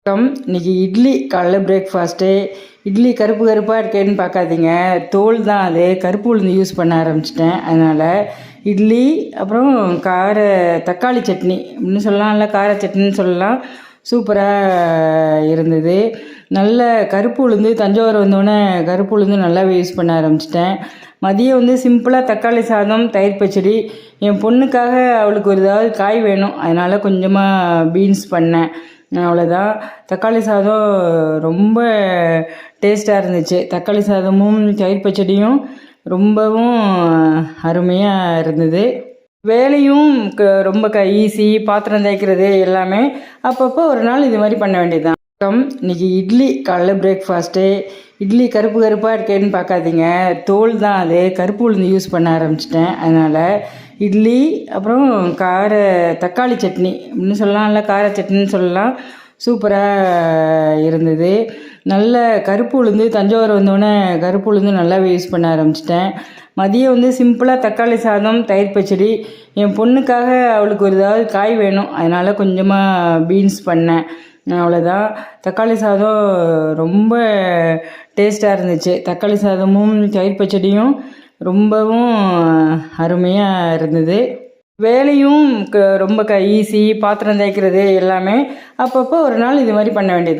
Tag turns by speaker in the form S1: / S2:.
S1: இன்னைக்கு இட்லி காலைல பிரேக்ஃபாஸ்ட்டு. இட்லி கருப்பு கருப்பாக இருக்கேன்னு பார்க்காதீங்க, தோல் தான் அது. கருப்பு உளுந்து யூஸ் பண்ண ஆரம்பிச்சிட்டேன். அதனால் இட்லி, அப்புறம் தக்காளி சட்னி அப்படின்னு சொல்லலாம், இல்லை கார சட்னின்னு சொல்லலாம். சூப்பராக இருந்தது. நல்ல கருப்பு உளுந்து, தஞ்சாவூர் வந்தோடனே கருப்பு உளுந்து நல்லாவே யூஸ் பண்ண ஆரம்பிச்சிட்டேன். மதியம் சிம்பிளாக தக்காளி சாதம், தயிர் பச்சடி. என் பொண்ணுக்காக அவளுக்கு ஒரு ஏதாவது காய் வேணும், அதனால் கொஞ்சமாக பீன்ஸ் பண்ணேன். அவ்வளோதான். தக்காளி சாதம் ரொம்ப டேஸ்ட்டாக இருந்துச்சு. தக்காளி சாதமும் தயிர் பச்சடியும் ரொம்பவும் அருமையாக இருந்தது. வேலையும் ரொம்ப ஈஸி. பாத்திரம் தேய்க்கிறது எல்லாமே அப்பப்போ ஒரு நாள் இது மாதிரி பண்ண வேண்டியது தான். இன்னைக்கு இட்லி காலைல பிரேக்ஃபாஸ்ட்டு. இட்லி கருப்பு கருப்பாக இருக்கேன்னு பார்க்காதீங்க, தோல் தான் அது. கருப்பு உளுந்து யூஸ் பண்ண ஆரம்பிச்சிட்டேன். அதனால் இட்லி, அப்புறம் தக்காளி சட்னி அப்படின்னு சொல்லலாம், இல்லை கார சட்னின்னு சொல்லலாம். சூப்பராக இருந்தது. நல்ல கருப்பு உளுந்து, தஞ்சாவூர் வந்தோடனே கருப்பு உளுந்து நல்லாவே யூஸ் பண்ண ஆரம்பிச்சிட்டேன். மதியம் சிம்பிளாக தக்காளி சாதம், தயிர் பச்சடி. என் பொண்ணுக்காக அவளுக்கு ஒரு ஏதாவது காய் வேணும், அதனால் கொஞ்சமாக பீன்ஸ் பண்ணேன். அவ்வளோதான். தக்காளி சாதம் ரொம்ப டேஸ்ட்டாக இருந்துச்சு. தக்காளி சாதமும் தயிர் பச்சடியும் ரொம்பவும் அருமையாக இருந்தது. வேலையும் ரொம்ப ஈஸி. பாத்திரம் தேய்க்கிறது எல்லாமே அப்பப்போ ஒரு நாள் இது மாதிரி பண்ண வேண்டியது தான்.